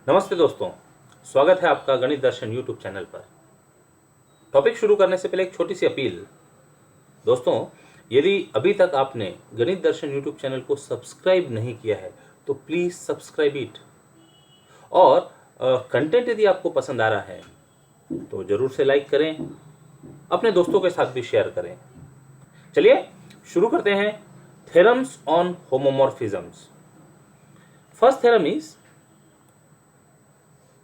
नमस्ते दोस्तों, स्वागत है आपका गणित दर्शन यूट्यूब चैनल पर। टॉपिक शुरू करने से पहले एक छोटी सी अपील। दोस्तों, यदि अभी तक आपने गणित दर्शन यूट्यूब चैनल को सब्सक्राइब नहीं किया है तो प्लीज़ सब्सक्राइब इट। और कंटेंट यदि आपको पसंद आ रहा है तो ज़रूर से लाइक करें, अपने दोस्तों के साथ भी शेयर करें। चलिए शुरू करते हैं। Theorems on homomorphisms. First theorem is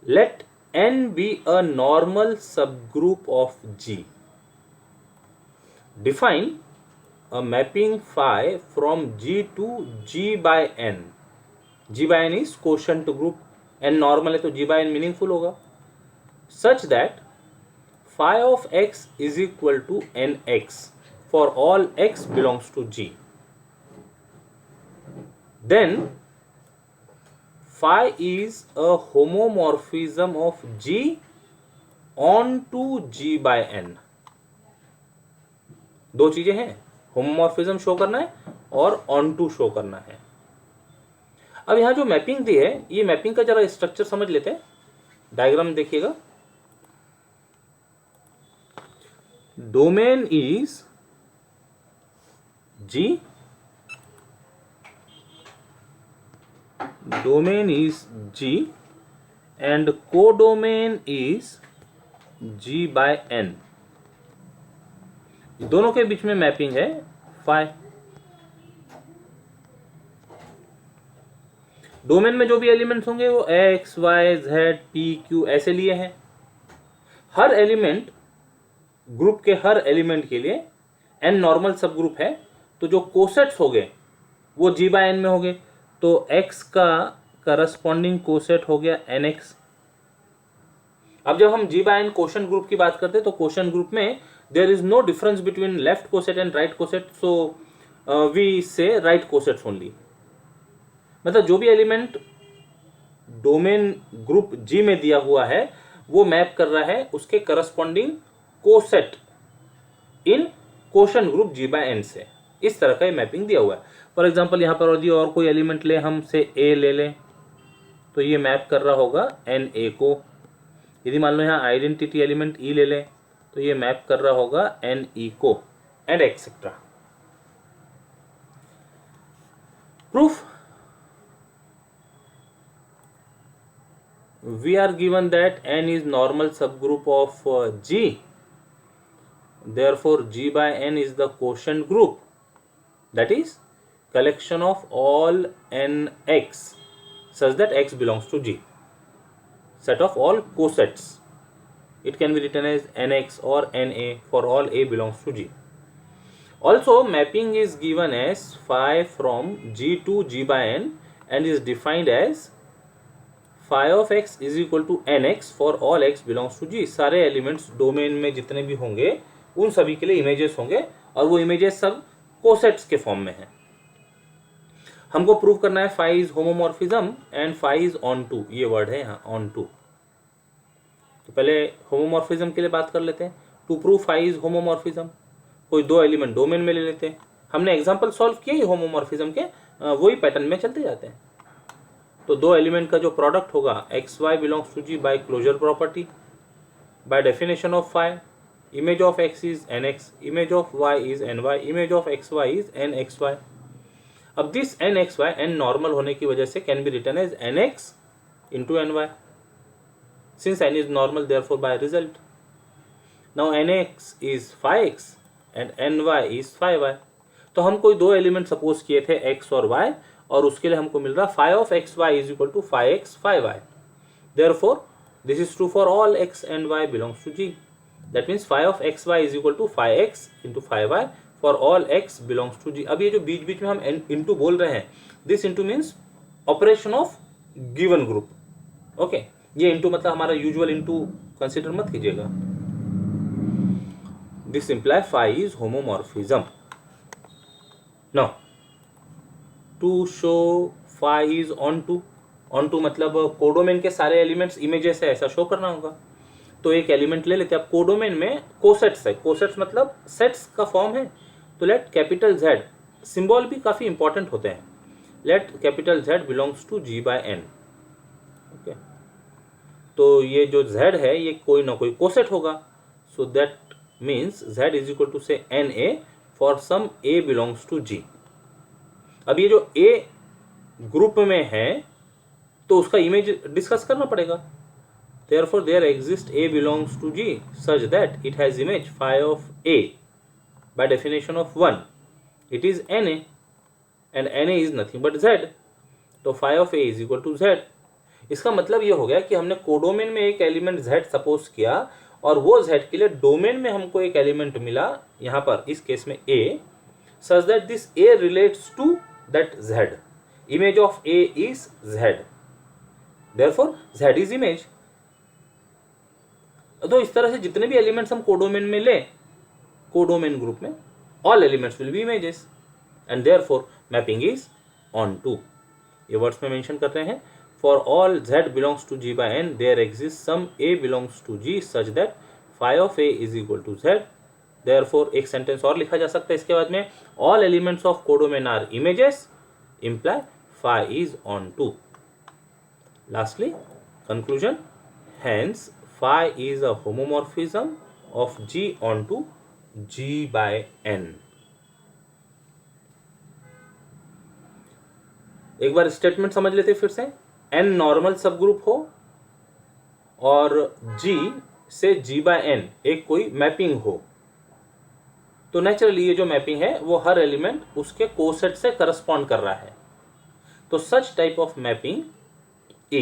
let n be a normal subgroup of G. Define a mapping phi from G to G by n. G by n is quotient group, n normal है तो G by n meaningful होगा, such that phi of x is equal to nx for all x belongs to G. Then phi is a homomorphism of G onto G by n. दो चीजें हैं, homomorphism show करना है और onto show करना है। अब यहां जो मैपिंग दी है, ये मैपिंग का जरा स्ट्रक्चर समझ लेते हैं। डायग्राम देखिएगा। Domain is G, domain is G and codomain is G by n. दोनों के बीच में मैपिंग है फाई। डोमेन में जो भी एलिमेंट्स होंगे वो x, y, z, p, q ऐसे लिए हैं। हर एलिमेंट, ग्रुप के हर एलिमेंट के लिए n नॉर्मल सब ग्रुप है, तो जो कोसेट्स हो गए वो G by n में हो गए। तो x का करस्पॉन्डिंग कोसेट हो गया nx। अब जब हम G by n quotient group की बात करते हैं तो कोशन ग्रुप में there is no difference between left coset and right coset, so we say right cosets only. मतलब जो भी एलिमेंट डोमेन ग्रुप G में दिया हुआ है वो मैप कर रहा है उसके corresponding coset in question group G by n से। इस तरह का मैपिंग दिया हुआ है। फॉर एग्जाम्पल यहाँ पर यदि और कोई एलिमेंट ले, हम से A ले लें तो ये मैप कर रहा होगा Na को। यदि मान लो यहाँ आइडेंटिटी एलिमेंट E ले लें तो ये मैप कर रहा होगा Ne को, and etcetera. Proof, we are given that n is normal subgroup of G, therefore G by n is the quotient group, that is collection of all nx such that x belongs to G, set of all cosets. It can be written as nx or na for all a belongs to G. Also mapping is given as phi from G to G by n and is defined as phi of x is equal to nx for all x belongs to G. सारे elements domain में जितने भी होंगे उन सभी के लिए images होंगे और वो इमेजेस सब कोसेट्स के फॉर्म में है। हमको प्रूव करना है phi is homomorphism and phi is onto, ये वर्ड है यहाँ onto। तो पहले होमोमॉर्फिज्म के लिए बात कर लेते हैं। To prove phi is homomorphism, कोई दो एलिमेंट डोमेन में ले लेते हैं। हमने एग्जांपल सॉल्व किए ही होमोमॉर्फिज्म के, वही पैटर्न में चलते जाते हैं। तो दो एलिमेंट का जो प्रोडक्ट होगा x y belongs to G by closure property, by definition of phi, image of x is nx, image of y is ny, image of xy is nxy। अब दिस nxy n नॉर्मल होने की वजह से can be written as nx into ny, since n is normal therefore by result. Now nx is phi x and ny is phi y। तो हम कोई दो element suppose किए थे x और y, और उसके लिए हमको मिल रहा phi of xy is equal to phi x phi y. Therefore, this is true for all x and y belongs to G. That means phi of xy is equal to phi x into phi y for all x belongs to G. अब ये जो बीच बीच में हम into बोल रहे हैं, this into means operation of given group. Okay, ये into मतलब हमारा usual into consider मत कीजिएगा। This implies phi is homomorphism. Now, to show phi is onto मतलब कोडोमेन के सारे एलिमेंट्स इमेजेस है, ऐसा शो करना होगा। तो एक एलिमेंट ले लेते हैं। अब कोडोमेन में कोसेट्स है, कोसेट्स मतलब सेट्स का फॉर्म है। तो लेट कैपिटल Z, सिंबल भी काफ़ी इंपॉर्टेंट होते हैं। Let capital Z belongs to G by n। Okay, तो ये जो z है ये कोई ना कोई कोसेट होगा. So that means z is equal to say NA for some A belongs to G. अब ये जो A ग्रुप में है तो उसका इमेज डिस्कस करना पड़ेगा. Therefore there exists A belongs to G such that it has image phi of A by definition of 1. It is NA and NA is nothing but Z. तो phi of A is equal to Z. इसका मतलब ये हो गया कि हमने codomain में एक एलिमेंट Z सपोज किया और वो Z के लिए डोमेन में हमको एक एलिमेंट मिला, यहाँ पर इस केस में A, such that this A relates to that Z. Image of A is Z. Therefore Z is image. तो इस तरह से जितने भी एलिमेंट्स हम कोडोमेन में लें, कोडोमेन ग्रुप में, all elements will be images and therefore mapping is onto. ये वर्ड्स में मेंशन कर रहे हैं. For all z belongs to g by n there exist some a belongs to g such that phi of a is equal to z. Therefore एक sentence और लिखा जा सकता है इसके बाद में, all elements of codomain are images imply phi is on to. Lastly conclusion, hence phi is a homomorphism of G onto G by N. एक बार स्टेटमेंट समझ लेते फिर से. N नॉर्मल सब ग्रुप हो और G से G by N एक कोई मैपिंग हो, तो नेचुरली ये जो मैपिंग है वो हर एलिमेंट उसके कोसेट से करस्पॉन्ड कर रहा है. तो such type of mapping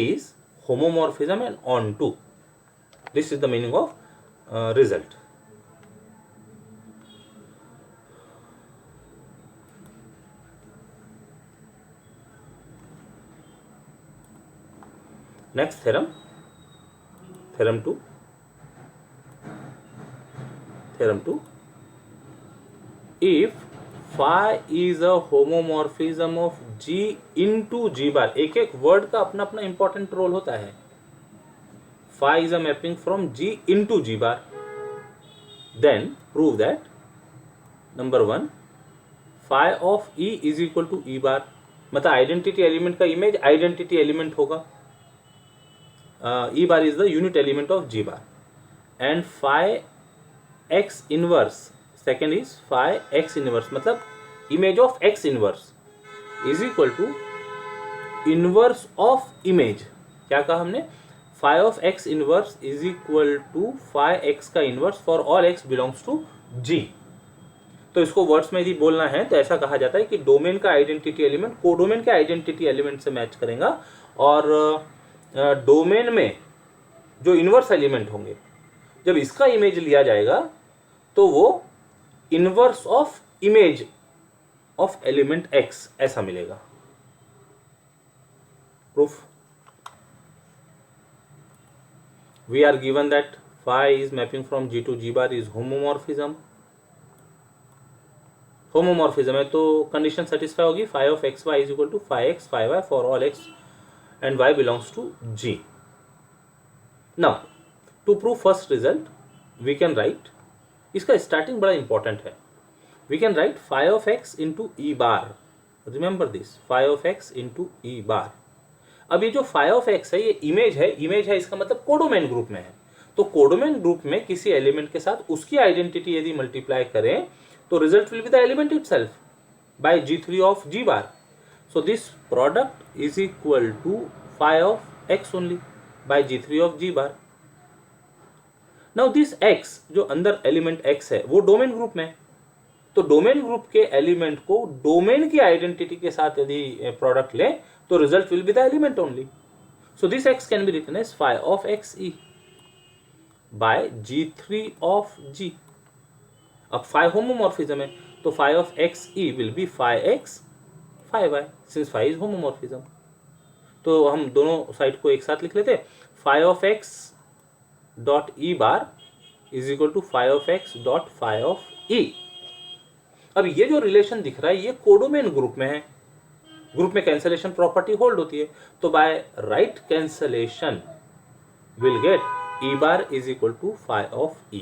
is homomorphism and onto. This is the meaning of result. Next theorem, theorem 2. If phi is a homomorphism of G into G bar, एक एक word का अपना अपना इंपॉर्टेंट रोल होता है. Phi is a mapping from G into G bar. Then prove that number 1 phi of E is equal to E bar. मतलब identity element का image identity element होगा. E bar is the unit element of G bar. And phi x inverse, second is phi x inverse मतलब image of x inverse is equal to inverse of image. क्या कहा हमने? phi of x inverse is equal to phi x का inverse for all x belongs to G. तो इसको words में यदि बोलना है तो ऐसा कहा जाता है कि डोमेन का आइडेंटिटी एलिमेंट कोडोमेन के आइडेंटिटी एलिमेंट से मैच करेगा और डोमेन में जो इनवर्स एलिमेंट होंगे जब इसका इमेज लिया जाएगा तो वो inverse of image of element x ऐसा मिलेगा. Proof, we are given that phi is mapping from G to G bar is homomorphism. Homomorphism है तो कंडीशन सेटिस्फाई होगी. phi of x y is equal to phi x phi y for all x and y belongs to G. Now to prove first result we can write, इसका starting बड़ा important है. We can write phi of x into E bar. Remember this, phi of x into E bar. अब ये जो phi of x है ये image है इसका मतलब कोडोमेन ग्रुप में है. तो कोडोमेन ग्रुप में किसी एलिमेंट के साथ उसकी आइडेंटिटी यदि मल्टीप्लाई करें तो result will be the element itself by G3 of G bar. So this product is equal to phi of x only by G3 of G bar. Now this x जो अंदर element x है वो domain group में, तो domain group के element को domain की identity के साथ यदि प्रोडक्ट लें तो result will be the element only. So this x can be written as phi of x e by G3 of G. अब phi होमोमॉर्फिज्म है तो phi of x e will be phi x phi y since phi is homomorphism. तो हम दोनों side को एक साथ लिख लेते. phi of x dot e bar is equal to phi of x dot phi of e. अब ये जो रिलेशन दिख रहा है ये कोडोमेन ग्रुप में है. ग्रुप में कैंसलेशन प्रॉपर्टी होल्ड होती है. तो by right cancellation will get e bar is equal to phi of e.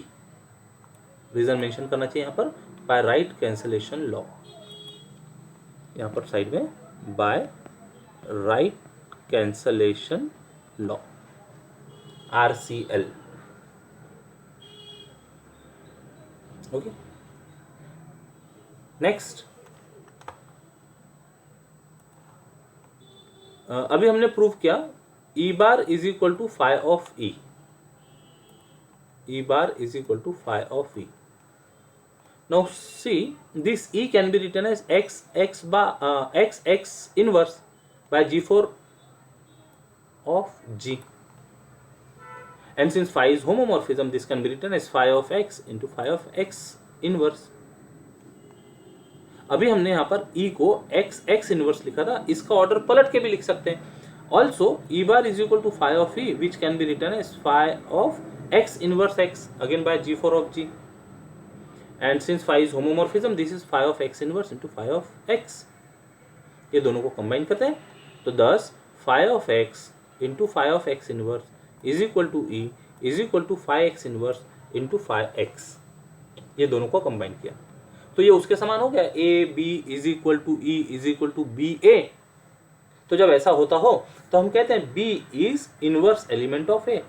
Reason mention करना चाहिए यहाँ पर, बाय राइट कैंसलेशन लॉ. यहाँ पर साइड में by right cancellation law. RCl. Okay, next अभी हमने प्रूव किया E bar is equal to phi of E. E bar is equal to phi of E. Now see, this E can be written as x inverse by G4 of G. And since phi is homomorphism, this can be written as phi of x into phi of x inverse. अभी हमने यहाँ पर E को x inverse लिखा था, इसका order पलट के भी लिख सकते हैं. Also, E bar is equal to phi of E, which can be written as phi of x inverse x again by G4 of G. And since phi is homomorphism, this is phi of x inverse into phi of x. ये दोनों को combine करते हैं, तो thus phi of x into phi of x inverse is equal to E is equal to phi x inverse into phi x. ये दोनों को combine किया तो ये उसके समान हो गया, a b is equal to E is equal to b a. तो जब ऐसा होता हो तो हम कहते हैं b is inverse element of a.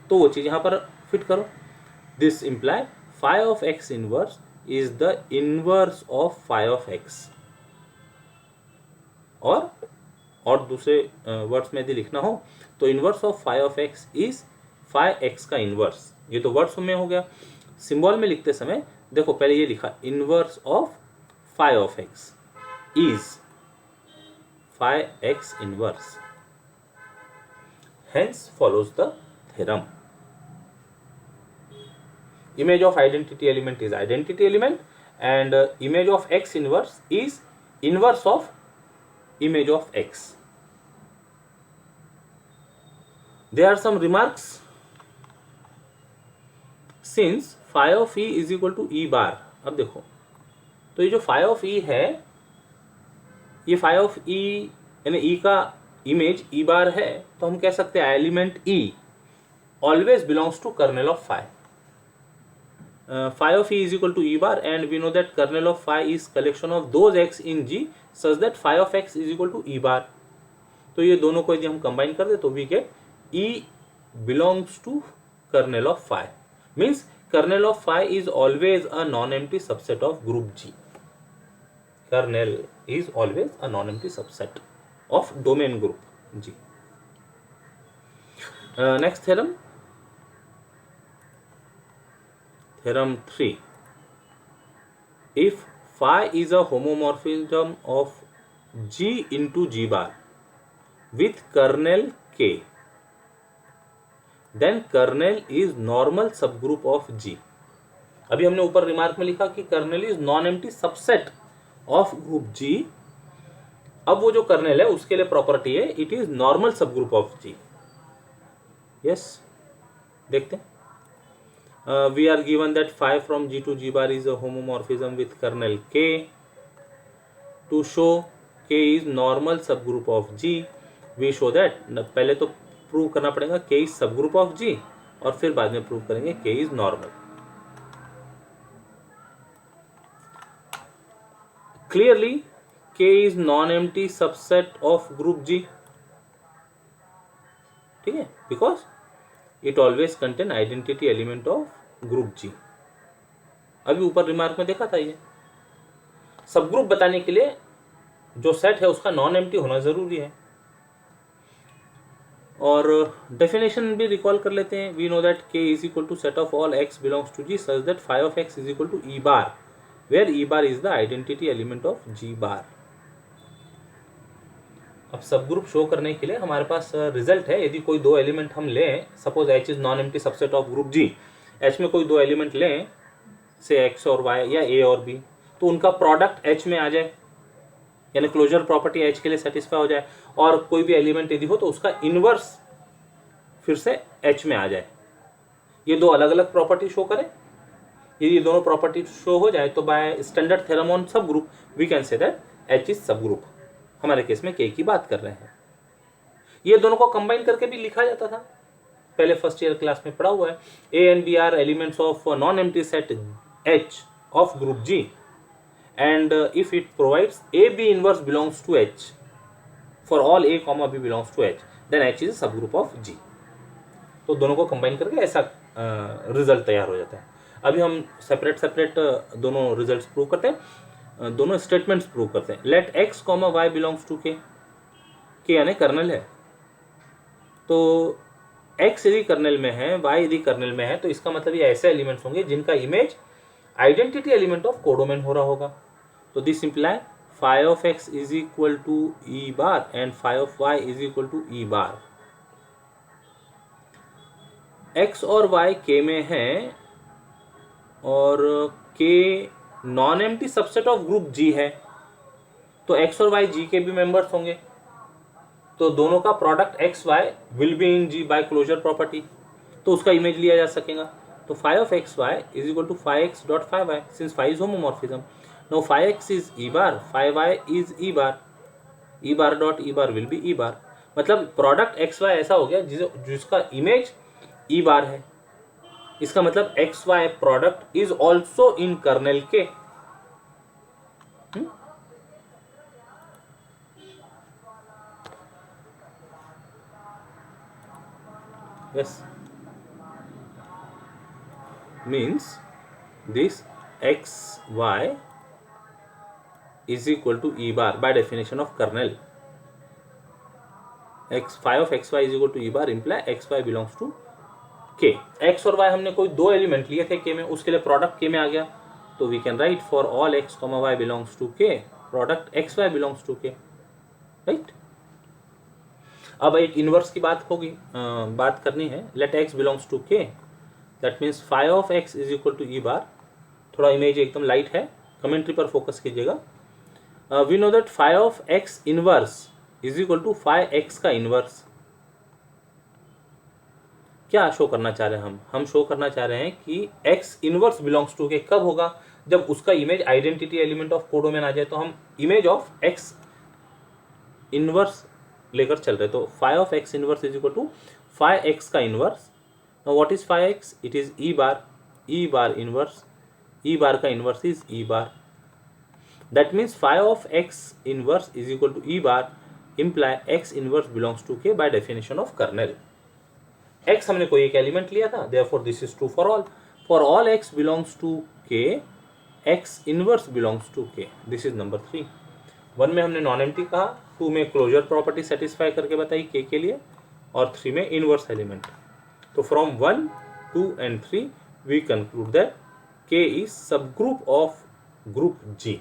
तो वो चीज यहां पर फिट करो. This imply phi of x inverse is the inverse of phi of x. और दूसरे वर्ड्स में यदि लिखना हो तो inverse of phi of x is phi x का इनवर्स. ये तो वर्ड्स में हो गया. सिंबल में लिखते समय देखो पहले ये लिखा inverse of phi of x is phi x inverse. Hence follows the theorem. Image of identity element is identity element and image of x inverse is inverse of image of x. There are some remarks. Since phi of E is equal to E bar, अब देखो तो ये जो phi of E है, ये phi of E यानी E का image E बार है, तो हम कह सकते हैं element E always belongs to kernel of phi. Phi of E is equal to E bar and we know that kernel of phi is collection of those x in G such that phi of x is equal to E bar. तो ये दोनों को यदि हम combine कर दे तो we get E belongs to kernel of phi. Means kernel of phi is always a non-empty subset of group G. Kernel is always a non-empty subset of domain group G. Next theorem. Theorem 3. If phi is a homomorphism of G into G bar with kernel K, then kernel is normal subgroup of G. अभी हमने ऊपर remark में लिखा कि kernel is non-empty subset of group G. अब वो जो kernel है उसके लिए प्रॉपर्टी है it is normal subgroup of G. Yes, देखते हैं. We are given that phi from G to G bar is a homomorphism with kernel K. To show K is normal subgroup of G, we show that पहले तो prove करना पड़ेगा K is subgroup of G और फिर बाद में prove करेंगे K is normal. Clearly K is non-empty subset of group G. ठीक है, because it always contain identity element of group G. अभी ऊपर रिमार्क में देखा था ये सब ग्रुप बताने के लिए जो सेट है उसका नॉन एम्प्टी होना जरूरी है. और डेफिनेशन भी रिकॉल कर लेते हैं. We know that K is equal to set of all x belongs to G such that phi of x is equal to E bar where E bar is the identity element of G bar. अब सब group show करने के लिए हमारे पास result है. यदि कोई दो एलिमेंट हम लें, suppose H is non empty subset of group G, H में कोई दो एलिमेंट लें से X और Y या A और B, तो उनका प्रोडक्ट H में आ जाए यानी क्लोजर प्रॉपर्टी H के लिए सेटिस्फाई हो जाए. और कोई भी एलिमेंट यदि हो तो उसका इनवर्स फिर से H में आ जाए. ये दो अलग अलग प्रॉपर्टी शो करें. यदि ये दोनों प्रॉपर्टी शो हो जाए तो by standard theorem on subgroup we can say that H is subgroup. हमारे केस में K की बात कर रहे हैं. ये दोनों को कंबाइन करके भी लिखा जाता था, पहले फर्स्ट ईयर क्लास में पढ़ा हुआ है. A and B are elements of non empty set H of group G and if it provides A B inverse belongs to H for all A comma B belongs to H, then H is a subgroup of G. तो दोनों को combine करके ऐसा result तैयार हो जाता है। अभी हम सेपरेट दोनों रिजल्ट्स प्रूव करते हैं, दोनों स्टेटमेंट्स प्रूव करते हैं। Let x comma Y belongs to K यानी कर्नल है, तो x यदि कर्नल में है, y यदि कर्नल में है, तो इसका मतलब ये ऐसे एलिमेंट्स होंगे जिनका image identity element of codomain हो रहा होगा। तो this imply phi of x is equal to E bar and phi of y is equal to E bar. x और y k में है और k non empty subset of group g है, तो x और y g के भी members होंगे, तो दोनों का product x y will be in G by closure property, तो उसका इमेज लिया जा सकेगा। तो phi of x y is equal to phi x dot phi y since phi is homomorphism. Now phi x is e bar, phi y is e bar dot e bar will be e bar. मतलब product x Y ऐसा हो गया जिसका image ई bar है। इसका मतलब x y product is also in kernel K. Yes, means this x y is equal to e bar by definition of kernel. Phi of x y is equal to e bar imply x y belongs to k. x और y हमने कोई दो element लिए थे k में, उसके लिए product k में आ गया, तो we can write for all x, y belongs to k product x y belongs to k, right. अब एक इनवर्स की बात करनी है। Let x belongs to k, that means phi of x is equal to E bar. थोड़ा image एकदम light है, commentary पर फोकस कीजिएगा। We know that phi of x inverse is equal to phi x का inverse. क्या show करना चाह रहे हैं हम शो करना चाह रहे हैं कि x inverse belongs to k कब होगा, जब उसका image identity element of codomain आ जाए। तो हम इमेज ऑफ x इनवर्स लेकर चल रहे, तो phi of x inverse is equal to phi x का inverse. Now what is phi x? It is e bar inverse, e bar का inverse is e bar. That means phi of x inverse is equal to E bar implies x inverse belongs to k by definition of kernel. x हमने कोई एक element लिया था, therefore this is true for all x belongs to k x inverse belongs to k। This is number 3। 1 में हमने non empty कहा, 2 में closure property satisfy करके बताई k के लिए, और 3 में इनवर्स एलिमेंट। तो from 1, 2 and 3 we conclude that k is subgroup of group G।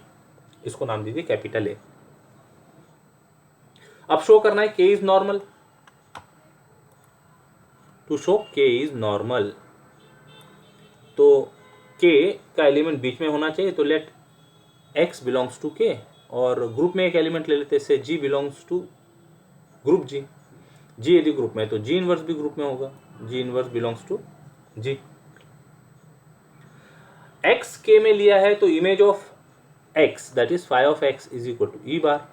इसको नाम दीजिए कैपिटल A। अब शो करना है k is normal. To show k is normal, तो k का एलिमेंट बीच में होना चाहिए, तो let x belongs to k, और ग्रुप में एक एलिमेंट ले लेते हैं, G belongs to group G। G यदि ग्रुप में है तो G इनवर्स भी ग्रुप में होगा, G inverse belongs to G। x k में लिया है तो image of x that is phi of x is equal to E bar,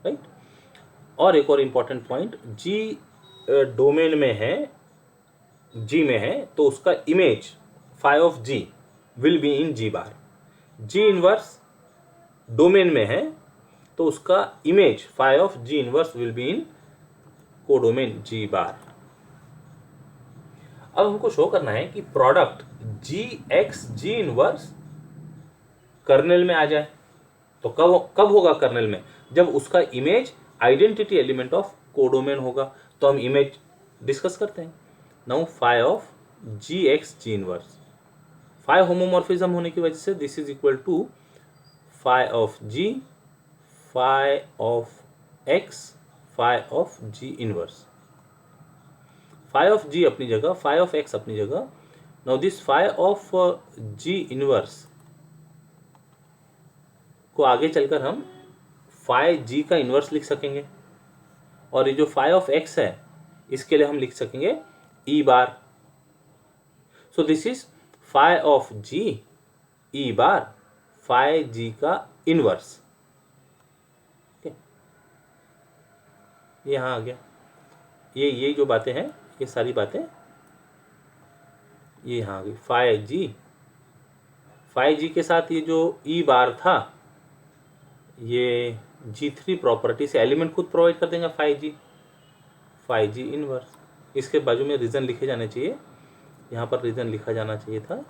right. और एक और इंपॉर्टेंट पॉइंट, G डोमेन में है, G में है, तो उसका image phi of G will be in G bar. G inverse domain में है, तो उसका image phi of G inverse will be in codomain G bar. अब हमको शो करना है कि product G x G inverse kernel में आ जाए। तो कब होगा कर्नेल में? जब उसका image identity element of codomain होगा। तो हम इमेज डिस्कस करते हैं। Now phi of G x G inverse, phi homomorphism होने की वजह से this is equal to phi of G, phi of x, phi of G inverse. phi of G अपनी जगह, phi ऑफ x अपनी जगह। Now this phi of G inverse को आगे चलकर हम phi G का इनवर्स लिख सकेंगे, और ये जो phi ऑफ x है इसके लिए हम लिख सकेंगे e bar. So this is phi of G e bar phi G का इनवर्स। ये यहाँ आ गया, ये जो बातें हैं, ये सारी बातें ये यहाँ आ गई। phi G के साथ ये जो ई बार था, ये G3 प्रॉपर्टी से एलिमेंट खुद प्रोवाइड कर देंगे phi G इनवर्स। इसके बाजू में रीज़न लिखे जाने चाहिए, यहाँ पर रीज़न लिखा जाना चाहिए था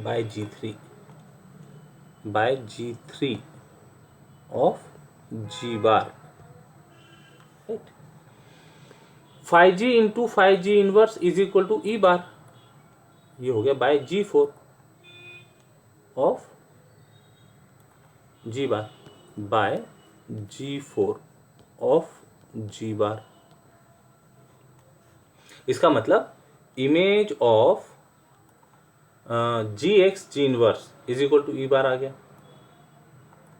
by G3 of G bar, right. 5G into 5G inverse is equal to E bar, ये हो गया by G4 of G bar by G4 of G bar. इसका मतलब image of Gx G inverse is equal to E bar आ गया,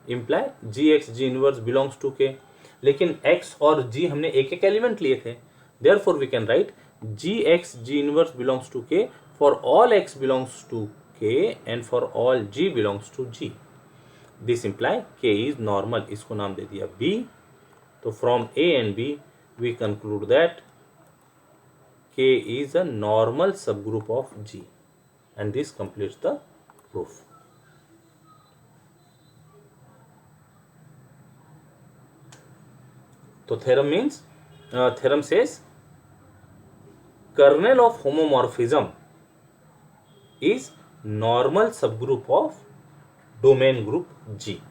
imply Gx G inverse belongs to K, लेकिन x और G हमने एक एक एलिमेंट लिए थे, therefore we can write Gx G inverse belongs to K for all x belongs to K and for all G belongs to G। This imply K is normal, इसको नाम दे दिया B। तो from A and B we conclude that K is a normal subgroup of G, and this completes the proof. So theorem says kernel of homomorphism is normal subgroup of domain group G.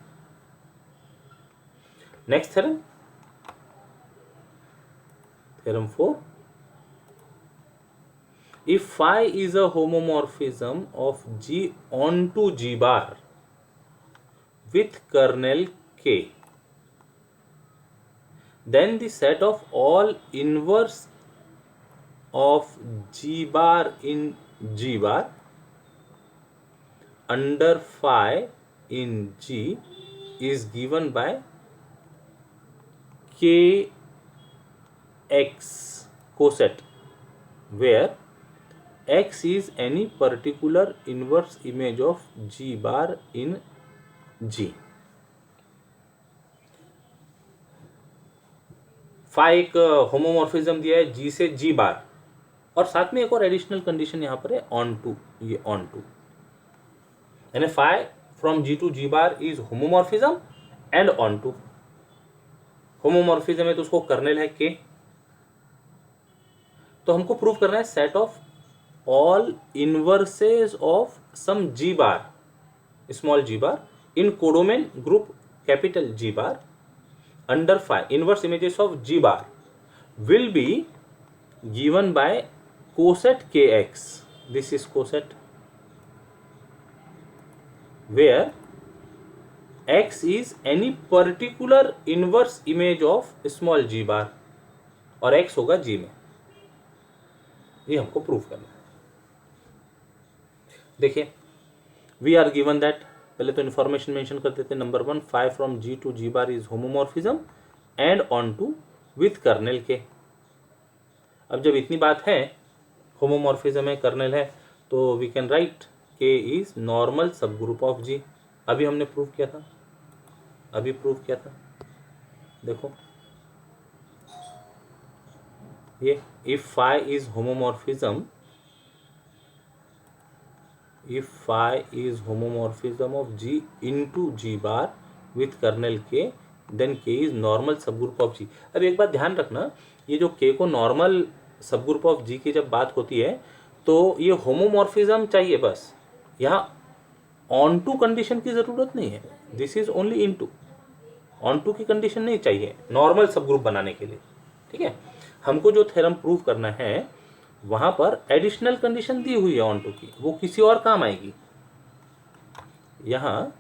Next theorem, theorem 4. If phi is a homomorphism of G onto G bar with kernel K, then the set of all inverse of G bar in G bar under phi in G is given by Kx coset, where X is any particular inverse image of G bar in G. Phi एक homomorphism दिया है G से G बार, और साथ में एक और additional condition यहाँ पर है ऑन टू, ये ऑन टू, यानी phi from G to G bar is homomorphism and onto. Homomorphism है तो उसको कर्नेल है K, तो हमको प्रूव करना है set of all inverses of some G bar, small G bar in codomain group capital G bar under phi, inverse images of G bar will be given by coset Kx. This is coset, where X is any particular inverse image of small G bar, और X होगा G में। ये हमको prove करना है। देखिए, we are given that, पहले तो इन्फॉर्मेशन मेंशन कर देते हैं। Number 1, phi from G to G bar is homomorphism and onto with kernel K. अब जब इतनी बात है, होमोमॉर्फिज्म है, कर्नेल है, तो we can write K is normal subgroup of G। अभी हमने प्रूव किया था, देखो ये if phi is homomorphism, if phi is homomorphism of G into G bar with kernel K, then K is normal subgroup of G। अब एक बात ध्यान रखना, ये जो K को नॉर्मल सबग्रुप ऑफ G की जब बात होती है तो ये होमोमॉर्फिज्म चाहिए बस, यहाँ ऑन टू कंडीशन की ज़रूरत नहीं है। This is only into, onto की कंडीशन नहीं चाहिए नॉर्मल सबग्रुप बनाने के लिए, ठीक है। हमको जो थ्योरम प्रूव करना है वहां पर एडिशनल कंडीशन दी हुई है ऑन टू की, वो किसी और काम आएगी। यहाँ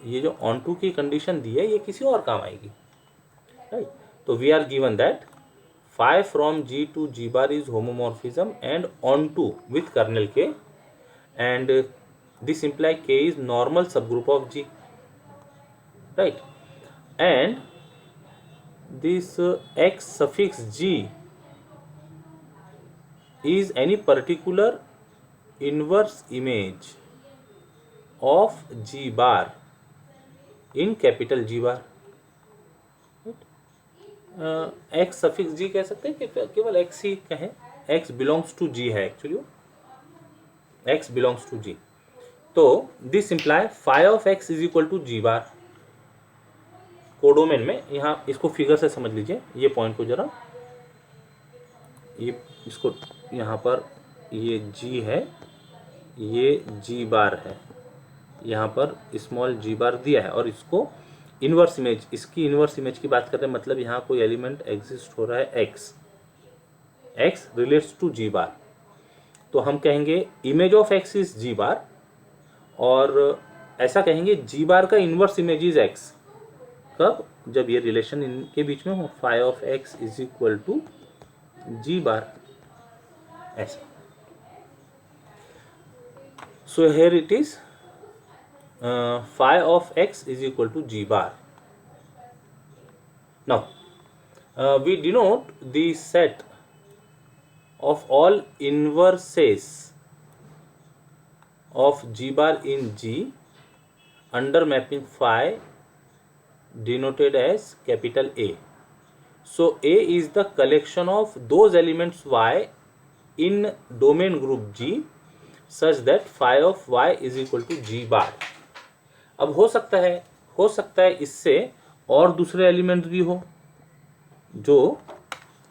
ये जो ऑन टू की कंडीशन दी है ये किसी और काम आएगी, राइट। तो we are given that phi from G to G bar is homomorphism and onto with kernel K, and this imply K is normal subgroup of G, right. And this X suffix G is any particular inverse image of G bar in capital G bar, X suffix G कह सकते हैं कि केवल X ही कहें, X belongs to G है actually, X belongs to G। तो this imply phi of X is equal to G bar. Codomain में यहाँ इसको फिगर से समझ लीजिए, ये पॉइंट को जरा, ये इसको यहाँ पर ये g है, ये g बार है, यहाँ पर स्मॉल g बार दिया है, और इसको इन्वर्स इमेज, इसकी इन्वर्स इमेज की बात कर रहे हैं, मतलब यहाँ कोई एलिमेंट एग्जिस्ट हो रहा है x relates to g bar, तो हम कहेंगे image of x is g बार, और ऐसा कहेंगे g बार का इन्वर्स इमेज इज x। कब? जब ये रिलेशन इनके बीच में हो, phi of x is equal to g bar, ऐसा। So here it is phi of x is equal to g bar. Now we denote the set of all inverses of g bar in G under mapping phi denoted as capital A. So A is the collection of those elements y in domain group G such that phi of y is equal to g bar. अब हो सकता है इससे और दूसरे elements भी हो जो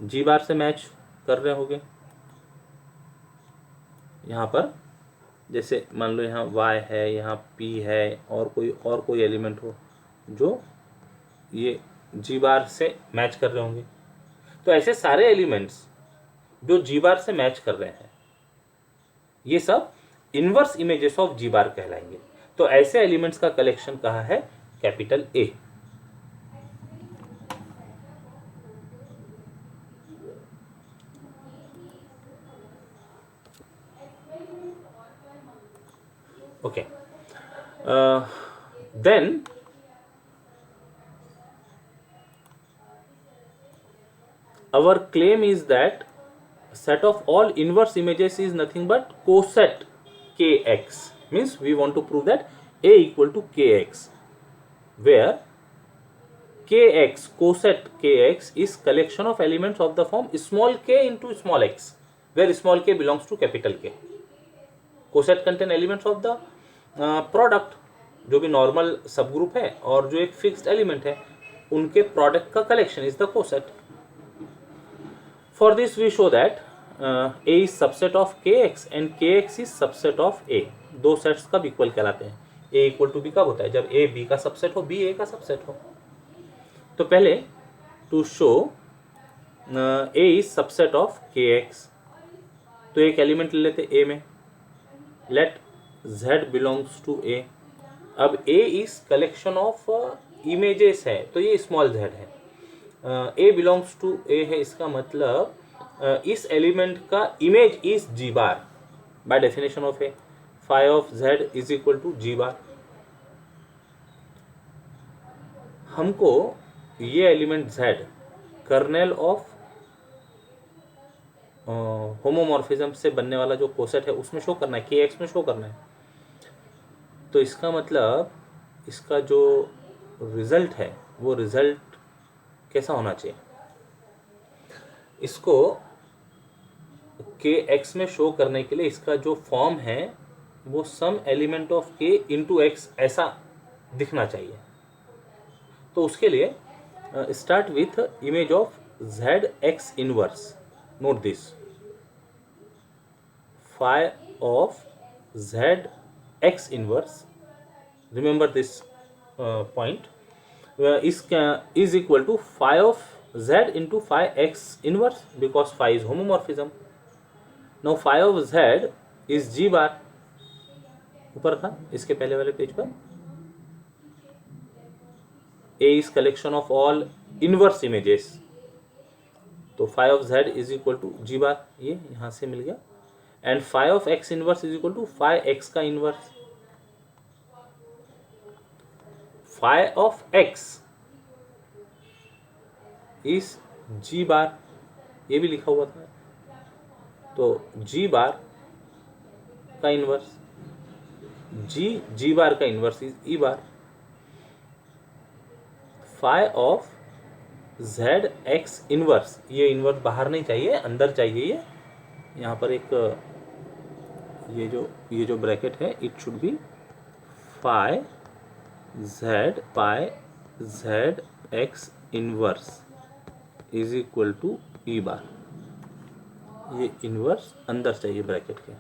जी बार से मैच कर रहे होंगे। यहाँ पर जैसे मान लो यहाँ y है, यहाँ p है, और कोई एलिमेंट हो जो ये जी बार से मैच कर रहे होंगे। तो ऐसे सारे एलिमेंट्स जो जी बार से मैच कर रहे हैं, ये सब inverse images of G bar कहलाएंगे। तो ऐसे एलिमेंट्स का कलेक्शन कहा है capital A. Okay, then our claim is that set of all inverse images is nothing but coset kx, means we want to prove that A equal to kx, where kx, coset kx is collection of elements of the form small k into small x, where small k belongs to capital K. coset contain elements of the product, जो भी normal सब group है और जो एक fixed element है, उनके product का collection is the coset. For this we show that A is subset of kx and kx is subset of A. दो सेट्स कब इक्वल कहलाते हैं? A इक्वल टू B कब होता है? जब A B का सबसेट हो, B A का सबसेट हो। तो पहले to show A is subset of kx, तो एक एलिमेंट ले लेते A में, let Z belongs to A। अब A is collection of images है, तो ये स्मॉल z है। A belongs to A है, इसका मतलब इस एलिमेंट का image is G bar by definition of a. Phi of z is equal to ji bar. हमको ये element z kernel of homomorphism से बनने वाला जो कोसेट है उसमें शो करना है, kx में शो करना है। तो इसका मतलब इसका जो रिजल्ट है वो रिजल्ट कैसा होना चाहिए? इसको kx में शो करने के लिए इसका जो फॉर्म है वो some element of k into x ऐसा दिखना चाहिए। तो उसके लिए start with image of z x inverse. Note this, phi of z x inverse, remember this point, is equal to phi of z into phi x inverse because phi is homomorphism. Now phi of z is g bar, ऊपर था इसके पहले वाले page पर। A is collection of all inverse images, तो phi of z is equal to g bar, ये यहाँ से मिल गया। And phi of x inverse is equal to phi x का inverse. phi of x is g बार, ये भी लिखा हुआ था, तो g बार का इनवर्स, g बार का inverse is e bar. phi of z x inverse, ये इनवर्स बाहर नहीं चाहिए, अंदर चाहिए। ये यहाँ पर एक ये जो ब्रैकेट है, it should be phi z x inverse is equal to e bar. ये इनवर्स अंदर चाहिए ब्रैकेट के।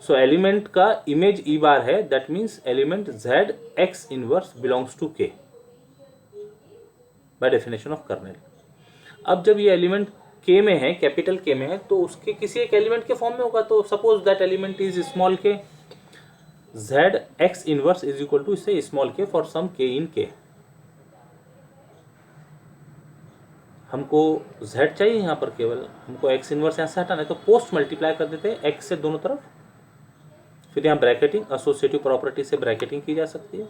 सो एलिमेंट का इमेज ई बार है, that means element z x inverse belongs to K by definition of kernel. अब जब ये एलिमेंट के में है, कैपिटल के में है, तो उसके किसी एक एलिमेंट के फॉर्म में होगा। तो suppose that element is small k, z x inverse is equal to इससे स्मॉल के फॉर सम के इन के। हमको z चाहिए यहाँ पर, केवल हमको x इनवर्स यहाँ से हटाना है, तो पोस्ट मल्टीप्लाई कर देते हैं x से दोनों तरफ। फिर यहाँ ब्रैकेटिंग, एसोसिएटिव प्रॉपर्टी से ब्रैकेटिंग की जा सकती है।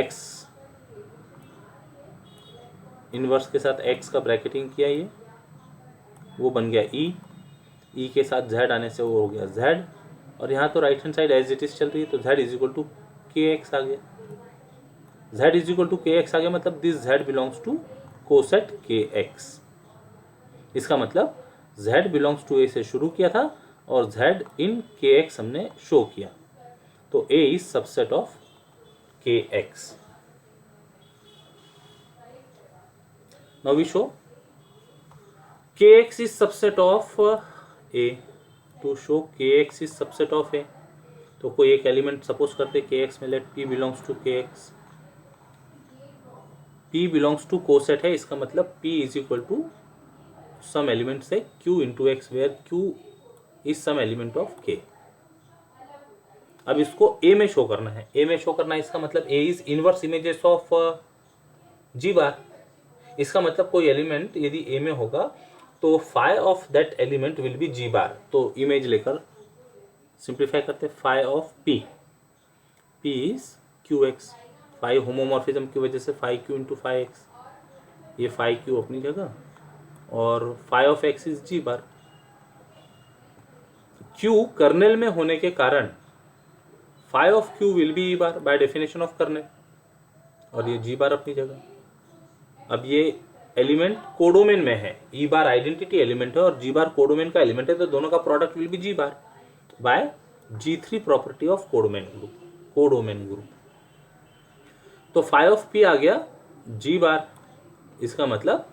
x इनवर्स के साथ x का ब्रैकेटिंग किया, ये वो बन गया e के साथ z आने से वो हो गया z, और यहाँ तो right hand side as it is चल रही है, तो z is equal to K x आ गया। z is equal to K x आ गया, मतलब this z belongs to coset K x. इसका मतलब z बिलोंग्स टू a से शुरू किया था और z इन के एक्स हमने शो किया, तो a is subset of K x. Now we show K x is subset of a। To show K x is subset of a, तो कोई एक एलिमेंट सपोज करते के एक्स में, let p belongs to K x. p belongs to coset है, इसका मतलब p is equal to some element से q into x, where q is some element of k। अब इसको a में show करना है, a में शो करना है, इसका मतलब a is inverse images of g bar. इसका मतलब कोई एलिमेंट यदि a में होगा तो phi of that element will be g bar. तो इमेज लेकर सिंप्लीफाई करते, phi of p, p is q x. Phi homomorphism की वजह से phi q into phi x, ये फाई क्यू अपनी जगह, और phi of x is G bar. Q kernel में होने के कारण phi of Q will be e bar by definition of kernel, और ये जी बार अपनी जगह। अब ये एलिमेंट कोडोमेन में है, ई बार आइडेंटिटी एलिमेंट है और जी बार कोडोमेन का एलिमेंट है, तो दोनों का product will be G bar by G3 property of codomain group, codomain group. तो फाई ऑफ पी आ गया जी बार, इसका मतलब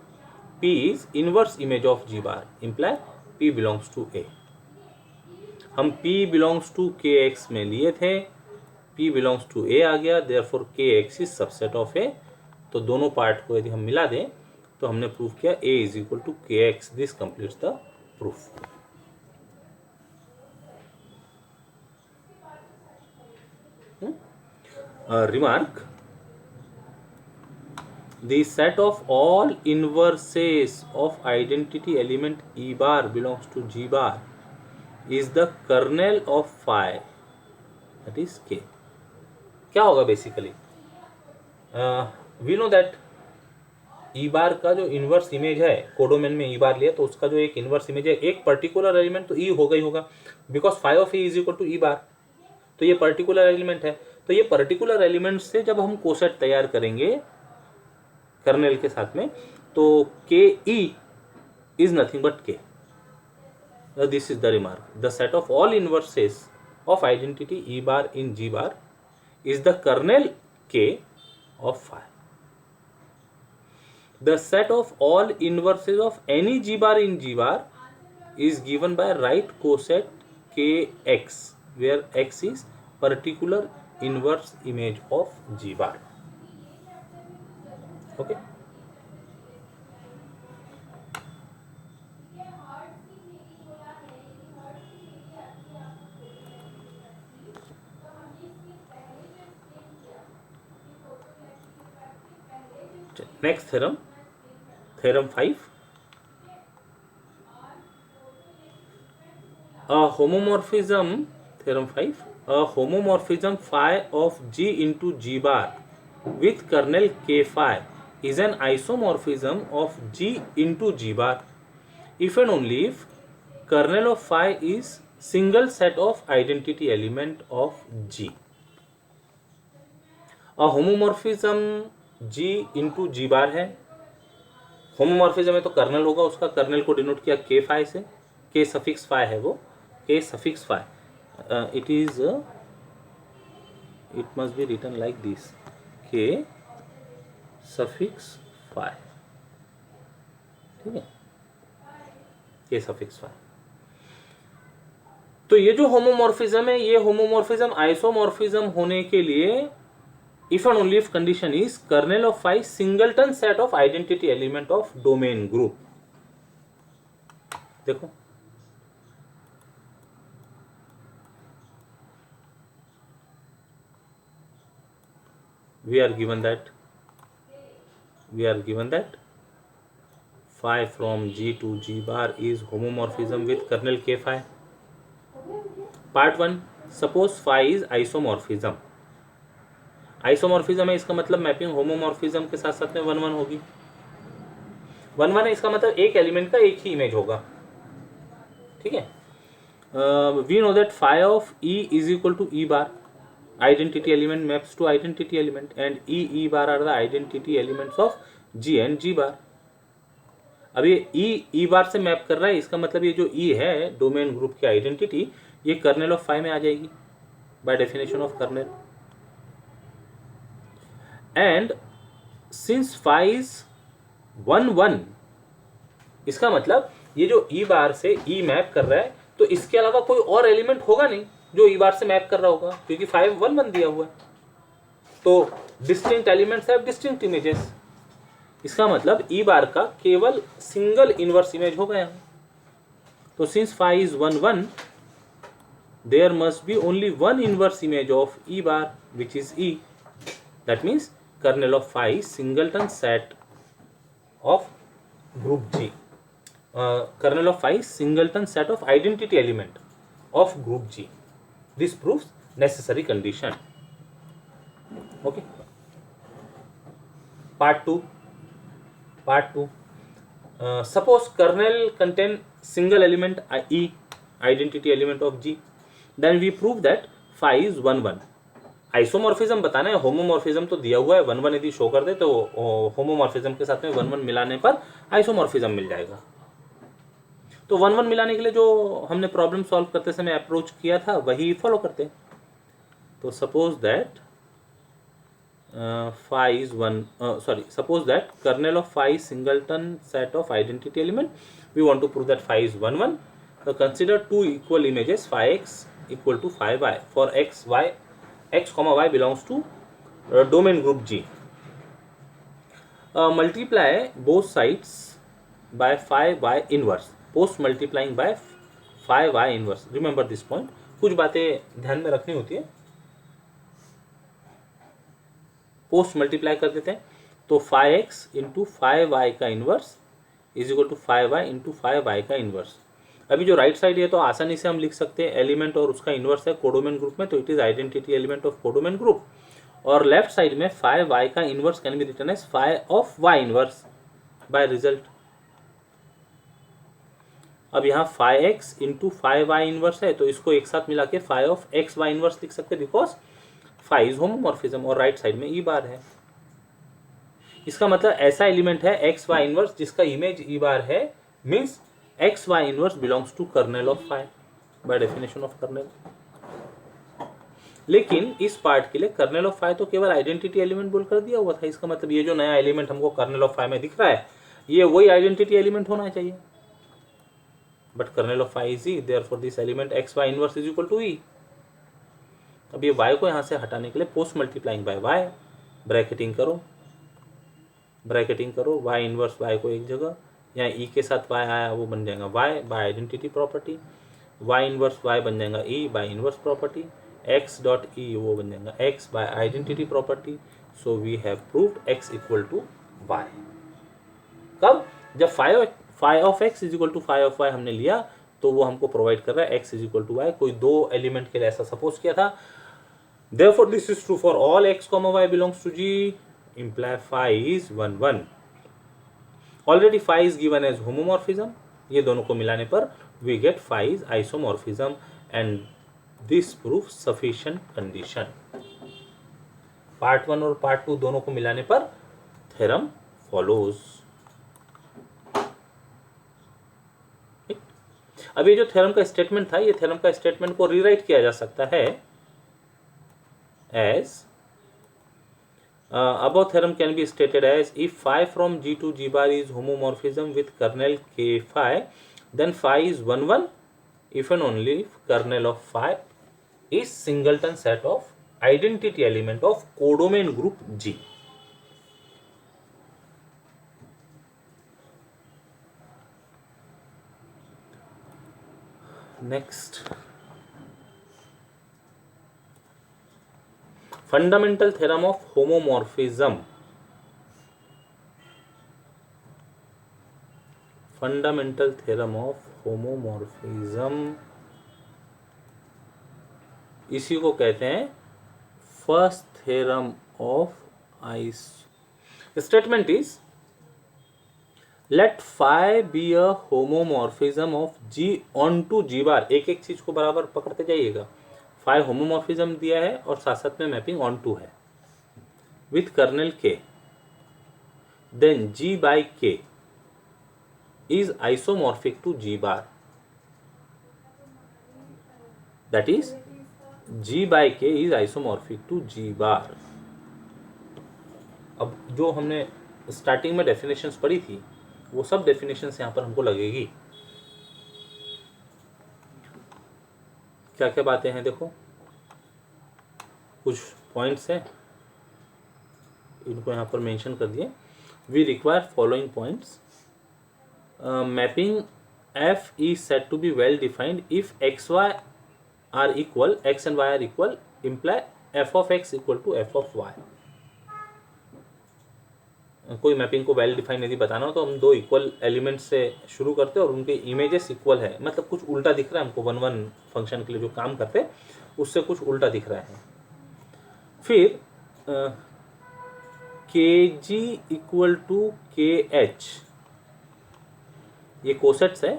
P is inverse image of G bar, implies P belongs to A। हम P belongs to K x में लिए थे, P belongs to A आ गया, therefore K x is subset of A। तो दोनों पार्ट को यदि हम मिला दें तो हमने प्रूव किया A is equal to K x. This completes the proof. Remark, the set of all inverses of identity element E bar belongs to G bar is the kernel of phi, that is K। क्या होगा basically, we know that E bar का जो inverse image है, codomain में E बार लिया तो उसका जो एक इनवर्स इमेज है, एक पर्टिकुलर एलिमेंट तो ई होगा ही होगा, because phi of e is equal to E bar, तो ये पर्टिकुलर एलिमेंट है। तो ये पर्टिकुलर एलिमेंट से जब हम कोसेट तैयार करेंगे कर्नेल के साथ में, तो K e is nothing but K. This is the remark, the set of all inverses of identity e bar in G bar is the kernel K of phi. The set of all inverses of any G bar in G bar is given by right coset Kx, where x is particular inverse image of G bar. Okay. Next theorem, theorem 5. A homomorphism, theorem 5, a homomorphism phi of G into G bar with kernel K phi is an isomorphism of G into G bar if and only if kernel of phi is single set of identity element of G। A homomorphism G into G bar है, homomorphism है तो colonel होगा, उसका colonel को denote किया के phi से, के सफिक्स फाई है वो, K suffix phi, it is, it must be written like this, K suffix phi, ठीक है। k suffix phi. तो ये जो होमोमॉर्फिज्म है, ये होमोमॉर्फिज्म आइसोमॉर्फिज्म होने के लिए if and only if condition is kernel of phi singleton set of identity element of domain group। देखो we are given that phi from G to G bar is homomorphism with kernel K phi। Part 1, suppose phi is isomorphism। Isomorphism है, इसका मतलब mapping homomorphism के साथ साथ में 1 1 होगी। 1 1 है, इसका मतलब एक एलिमेंट का एक ही इमेज होगा। ठीक है, we know that phi of E is equal to E bar, identity element maps to identity element and E bar are the identity elements of G and G bar। अब ये E बार से map कर रहा है, इसका मतलब ये जो E है डोमेन ग्रुप की आइडेंटिटी, ये कर्नेल ऑफ फाई में आ जाएगी by definition of kernel. And since phi is 1 1, इसका मतलब ये जो E बार से E मैप कर रहा है, तो इसके अलावा कोई और एलिमेंट होगा नहीं जो E बार से मैप कर रहा होगा, क्योंकि 5 1 1 दिया हुआ है। तो distinct elements have distinct images, इसका मतलब E बार का केवल सिंगल इनवर्स इमेज होगा यहाँ। तो since phi is 1 1, there must be only one inverse image of E bar which is E। That means kernel of phi is singleton set of group G। Kernel of phi is singleton set of identity element of group G। This proves necessary condition। Okay, part 2। Suppose kernel contain single element E, identity element of G, then we prove that phi is 1 1। Isomorphism बताना है, homomorphism तो दिया हुआ है, 1 1 यदि show कर दे तो homomorphism के साथ में 1 1 मिलाने पर आइसोमॉर्फिज्म मिल जाएगा। तो 1 1 मिलाने के लिए जो हमने प्रॉब्लम सॉल्व करते समय अप्रोच किया था वही फॉलो करते। तो suppose that phi is suppose that kernel of phi is singleton set of identity element। We want to prove that phi is 1 1। So consider two equal images phi x equal to phi y for x comma y belongs to domain group G। Multiply both sides by phi y inverse post multiplying by phi y inverse। Remember this point, कुछ बातें ध्यान में रखनी होती है। Post multiply कर देते हैं, तो phi x into phi Y का inverse is equal to phi y into phi Y का इन्वर्स। अभी जो राइट साइड है तो आसानी से हम लिख सकते हैं, एलिमेंट और उसका इन्वर्स है कोडोमेन ग्रुप में, तो it is identity element of codomain group. और लेफ्ट साइड में फाई वाई का inverse can be written as phi of Y inverse by result. अब यहाँ phi x into phi Y inverse है, तो इसको एक साथ मिला के phi of X Y inverse लिख सकते हैं, बिकॉज फाई इज होमोमॉर्फिज्म और राइट साइड में ई बार है। इसका मतलब ऐसा एलिमेंट है एक्स वाई इनवर्स जिसका इमेज ई बार है, means X Y inverse belongs to kernel of phi by definition of kernel. लेकिन इस पार्ट के लिए कर्नेल ऑफ फाई तो केवल आइडेंटिटी एलिमेंट बोलकर दिया हुआ था, इसका मतलब ये जो नया एलिमेंट हमको कर्नेल ऑफ फाई में दिख रहा है ये वही आइडेंटिटी एलिमेंट होना चाहिए। But kernel of phi is e, therefore this element x Y inverse is equal to e. अब ये y को यहाँ से हटाने के लिए post multiplying by y, bracketing करो y इनवर्स y को एक जगह, यहाँ e के साथ y आया वो बन जाएगा y by identity property, y inverse y बन जाएगा e by inverse property, x dot e वो बन जाएगा x by identity property. So we have proved x equal to y। कब? जब phi of x is equal to phi of y हमने लिया तो वो हमको प्रोवाइड कर रहा है x is equal to y। कोई दो एलिमेंट के लिए ऐसा सपोज किया था, therefore this is true for all x comma y belongs to G, imply phi is 1 1। already phi is given as homomorphism, ये दोनों को मिलाने पर we get phi is isomorphism and this proves sufficient condition। Part 1 और part 2 दोनों को मिलाने पर थ्योरम follows। अब ये जो थ्योरम का स्टेटमेंट था, ये थ्योरम का स्टेटमेंट को रीराइट किया जा सकता है as above theorem can be stated as if phi from G to G bar is homomorphism with kernel K phi, then phi is 1 1 if and only if kernel of phi is singleton set of identity element of codomain group G. Next, fundamental theorem of homomorphism. Fundamental theorem of homomorphism, इसी को कहते हैं first theorem of statement is let phi be a homomorphism of G onto ji bar. एक एक चीज को बराबर पकड़ते जाइएगा. फाई होमोमॉर्फिज्म दिया है और साथ साथ में मैपिंग ऑन टू है विथ कर्नेल के, देन जी बाई के is isomorphic to G bar, that is G by K is isomorphic to G bar. अब जो हमने स्टार्टिंग में डेफिनेशंस पढ़ी थी वो सब डेफिनेशंस यहाँ पर हमको लगेगी. क्या क्या बातें हैं देखो, कुछ पॉइंट्स हैं, इनको यहाँ पर मेंशन कर दिए. We require following points. Mapping f is said to be well defined if x y are equal, x and y are equal, imply f of x equal to f of y. कोई mapping को well define यदि बताना हो तो हम दो equal element से शुरू करते हैं और उनके इमेजेस इक्वल है, मतलब कुछ उल्टा दिख रहा है हमको. 1 1 फंक्शन के लिए जो काम करते उससे कुछ उल्टा दिख रहा है. फिर K G equal to K H, ये कोसेट्स है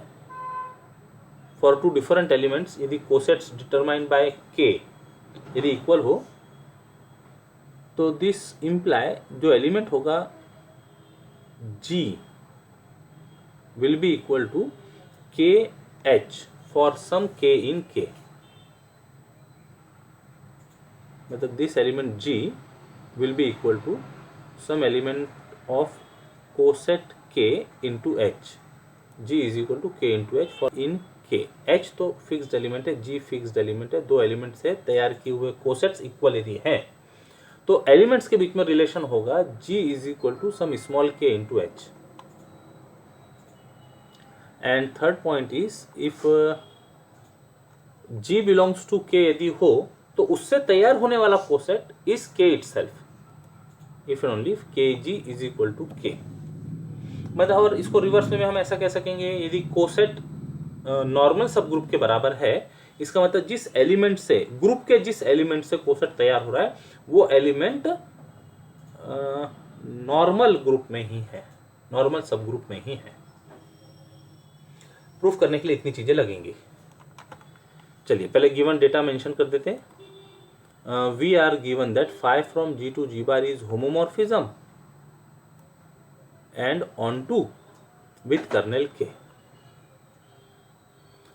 फॉर टू डिफरेंट एलिमेंट्स. यदि कोसेट्स डिटरमाइंड बाय के यदि इक्वल हो तो दिस इम्प्लाई जो एलिमेंट होगा G will be equal to K H for some के इन के. मतलब this element G will be equal to some element of coset K into H. G is equal to K into H for in K. H तो fixed element है, G fixed element है. दो element से तैयार किए हुए cosets equal यदि हैं तो एलिमेंट्स के बीच में रिलेशन होगा G is equal to some small k into h. And third point is if G belongs to K यदि हो तो उससे तैयार होने वाला coset is K itself, if and only if KG is equal to K. मतलब और इसको रिवर्स में हम ऐसा कह सकेंगे, यदि कोसेट नॉर्मल सब ग्रुप के बराबर है, इसका मतलब जिस एलिमेंट से ग्रुप के जिस एलिमेंट से कोसेट तैयार हो रहा है वो एलिमेंट नॉर्मल ग्रुप में ही है, नॉर्मल सब ग्रुप में ही है. प्रूफ करने के लिए इतनी चीजें लगेंगी. चलिए पहले गिवन डेटा मेंशन कर देते हैं. We are given that phi from G to G bar is homomorphism and on to with kernel K.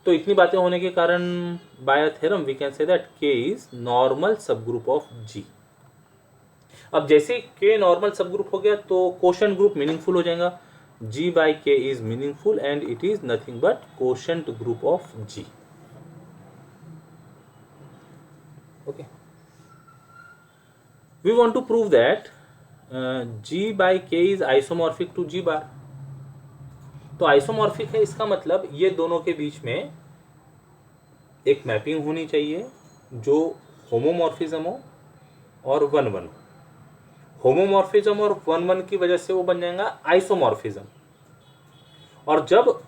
तो इतनी बातें होने के कारण by a theorem we can say that K is normal subgroup of G. अब जैसे K normal subgroup हो गया तो quotient group meaningful हो जाएगा. G by K is meaningful and it is nothing but quotient group of G. Okay. We want to prove that G by K is isomorphic to G bar. तो isomorphic है, इसका मतलब ये दोनों के बीच में एक मैपिंग होनी चाहिए जो होमोमॉर्फिज्म हो और 1 1. होमोमॉर्फिज्म और 1 1 की वजह से वो बन जाएगा आइसोमॉर्फिज्म. और जब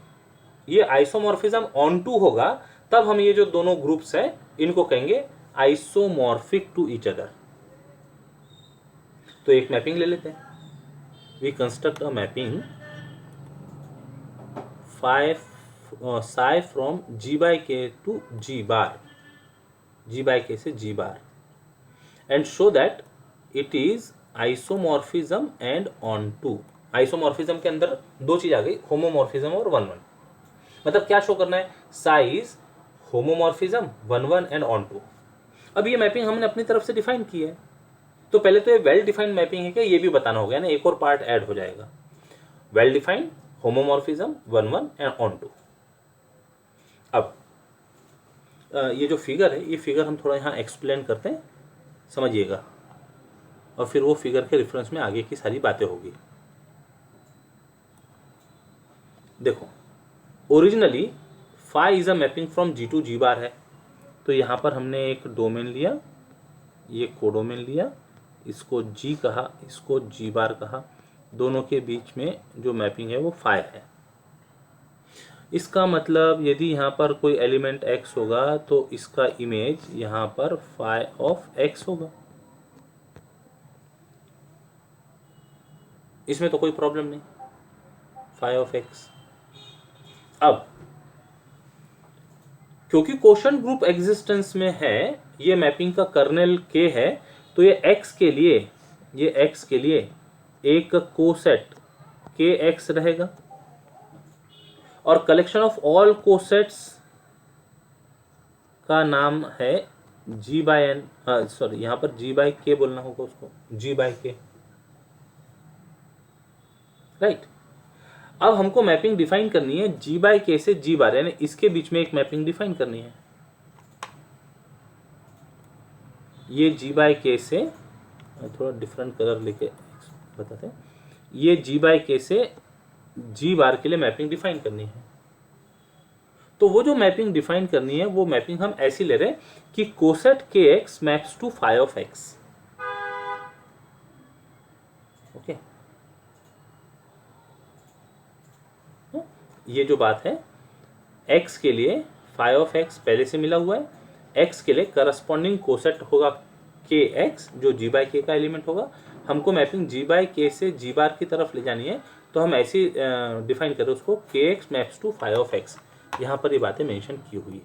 ये आइसोमॉर्फिज्म ऑन टू होगा तब हम ये जो दोनों ग्रुप्स हैं इनको कहेंगे आइसोमॉर्फिक टू ईच अदर. तो एक मैपिंग ले लेते हैं. We construct a mapping psi from G by K to G bar, G by K से G bar, and show that it is isomorphism and onto. Isomorphism के अंदर दो चीज आ गई, होमोमॉर्फिज्म और 1 1. मतलब क्या शो करना है, साइज होमोमॉर्फिज्म 1 1 एंड onto. अब ये मैपिंग हमने अपनी तरफ से डिफाइन की है तो पहले तो ये वेल डिफाइंड मैपिंग है क्या ये भी बताना होगा ना, एक और पार्ट ऐड हो जाएगा. Well defined homomorphism 1 1 and onto. अब ये जो फिगर है, ये फिगर हम थोड़ा यहाँ एक्सप्लेन करते हैं, समझिएगा, और फिर वो फिगर के रेफरेंस में आगे की सारी बातें होगी। देखो, originally phi is a mapping from G to ji bar है। तो यहाँ पर हमने एक डोमेन लिया, ये कोडोमेन लिया, इसको जी कहा, इसको जी बार कहा, दोनों के बीच में जो मैपिंग है वो फाई है। इसका मतलब यदि यहाँ पर कोई एलिमेंट x होगा तो इसका इमेज यहाँ पर फाई ऑफ x होगा। इसमें तो कोई प्रॉब्लम नहीं, फाई ऑफ x। अब क्योंकि क्वोशंट ग्रुप एग्जिस्टेंस में है, ये मैपिंग का कर्नेल k है, तो ये x के लिए, ये x के लिए एक कोसेट kx रहेगा, और कलेक्शन ऑफ ऑल कोसेट्स का नाम है g बाय एन, सॉरी यहाँ पर g बाय k बोलना होगा उसको, g बाय k, राइट। अब हमको मैपिंग डिफाइन करनी है g बाय k से g बार, यानी इसके बीच में एक मैपिंग डिफाइन करनी है। ये g बाय k से, थोड़ा डिफरेंट कलर लेके बताते हैं, ये g बाय k से g बार के लिए मैपिंग डिफाइन करनी है। तो वो जो मैपिंग डिफाइन करनी है वो मैपिंग हम ऐसी ले रहे हैं कि coset kx maps to phi of x। Okay, ये जो बात है, x के लिए फाई ऑफ x पहले से मिला हुआ है, x के लिए करस्पॉन्डिंग कोसेट होगा kx जो g बाय k का एलिमेंट होगा। हमको मैपिंग g बाय k से g बार की तरफ ले जानी है, तो हम ऐसे डिफाइन करें उसको, kx maps to phi of x। यहाँ पर ये बातें मेंशन की हुई है।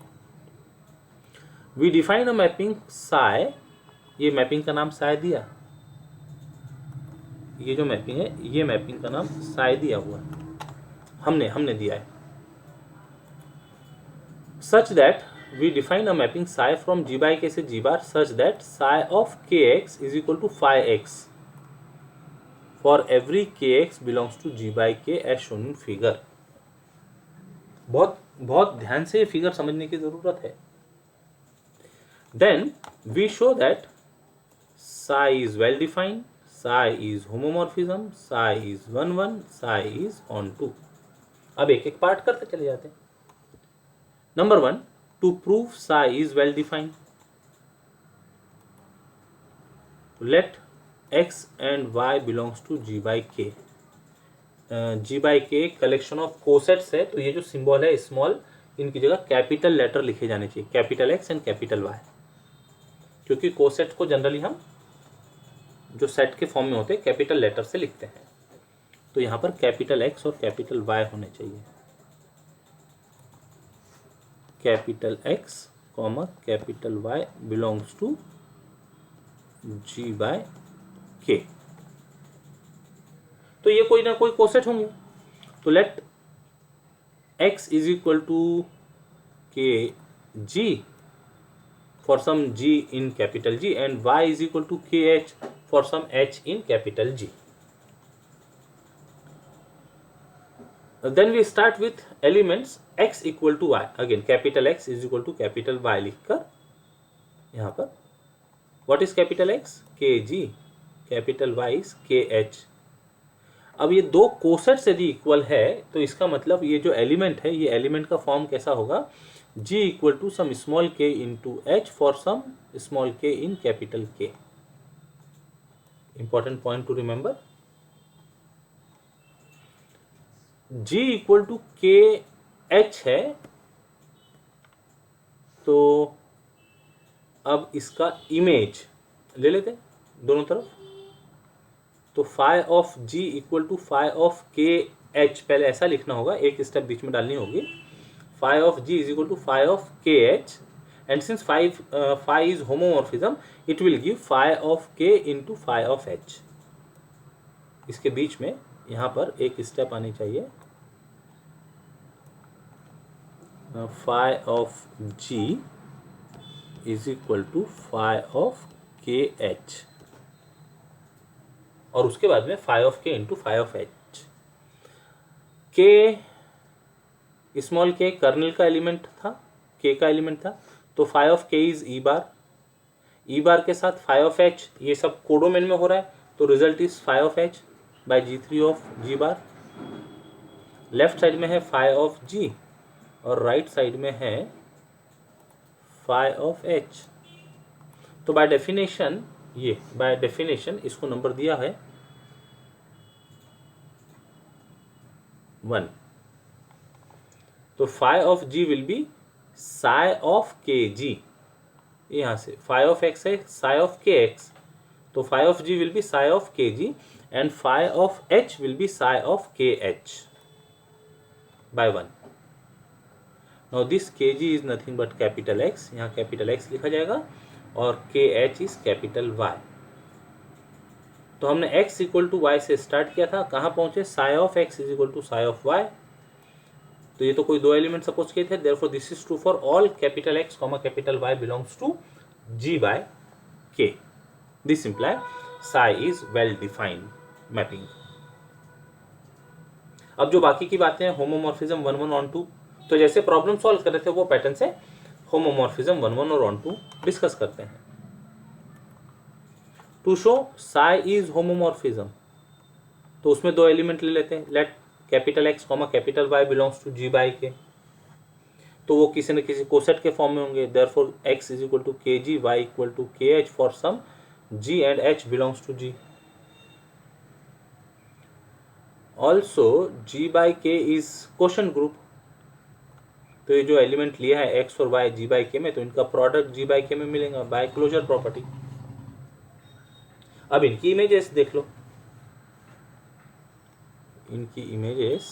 We define a mapping psi, ये मैपिंग का नाम साई दिया, ये जो मैपिंग है ये मैपिंग का नाम साई दिया हुआ है, हमने दिया है। Such that we define a mapping psi from G by K से G bar such that psi of K x is equal to phi x for every K x belongs to G by K as shown in figure. बहुत बहुत ध्यान से ये figure समझने की जरूरत है। Then we show that psi is well defined, psi is homomorphism, psi is 1 1, psi is on 2। अब एक एक पार्ट करते चले जाते हैं। Number 1, to prove psi is well defined, let x and y belongs to g by k। g by k collection of cosets है, तो ये जो सिंबल है स्मॉल, इनकी जगह कैपिटल लेटर लिखे जाने चाहिए, capital x and capital y, क्योंकि कोसेट को जनरली हम जो सेट के फॉर्म में होते हैं कैपिटल लेटर से लिखते हैं। तो यहाँ पर कैपिटल x और कैपिटल y होने चाहिए, capital x comma capital y belongs to g by k। तो ये कोई ना कोई कोसेट होंगे, तो let x is equal to K g for some g in capital G and y is equal to kh for some h in capital G। Then we start with elements x equal to y, again capital X is equal to capital Y लिखकर यहाँ पर what is capital X, kg, capital Y is kh। अब ये दो cosets यदि equal है तो इसका मतलब ये जो एलिमेंट है, ये एलिमेंट का फॉर्म कैसा होगा, G equal to some small k into H for some small k in capital K। Important point to remember, G equal to K H है, तो अब इसका इमेज ले लेते हैं दोनों तरफ, तो phi of G equal to phi of K H, पहले ऐसा लिखना होगा, एक स्टेप बीच में डालनी होगी, phi of G is equal to phi of kh, and since phi is homomorphism it will give phi of k into phi of h। इसके बीच में यहाँ पर एक स्टेप आनी चाहिए, phi of G is equal to phi of kh, और उसके बाद में phi of k into phi of h। k small के कर्नल का एलिमेंट था, के का एलिमेंट था, तो फाई ऑफ के इज ई बार, ई बार के साथ फाई ऑफ एच, ये सब कोडोमेन में हो रहा है, तो result is phi of H by G3 of G bar. Left side में है फाई ऑफ जी और राइट साइड में है फाई ऑफ एच। तो बाय डेफिनेशन, ये बाय डेफिनेशन इसको नंबर दिया है 1। तो phi of g will be psi of K g, यहाँ से फाई ऑफ एक्स है साई ऑफ के एक्स, तो phi of g will be psi of K g and phi of h will be psi of K h by 1। Now this K g is nothing but capital X, यहाँ capital x लिखा जाएगा और के H is capital Y. तो हमने x equal to Y से start किया था, कहाँ पहुंचे, psi of x is equal to psi of Y. तो ये तो कोई दो एलिमेंट सपोज किए थे, therefore this is true for all capital X comma capital Y belongs to G by K. This imply psi is well defined mapping. अब जो बाकी की बातें हैं, होमोमॉर्फिज्म 1 1 ऑन 2, तो जैसे प्रॉब्लम सॉल्व कर रहे थे वो पैटर्न से होमोमॉर्फिज्म 1 1 और ऑन 2 डिस्कस करते हैं। To show psi is homomorphism, तो उसमें दो एलिमेंट ले लेते हैं, let capital X comma capital Y belongs to G by K, तो वो किसी न किसी कोसेट के फॉर्म में होंगे, therefore X is equal to K G, Y equal to K H for some G and H belongs to G. Also G by K is quotient group, तो ये जो एलिमेंट लिया है एक्स और Y ji by K में, तो इनका product ji by K में मिलेगा बाय क्लोजर प्रॉपर्टी। अब इनकी इमेजेस देख लो, इनकी images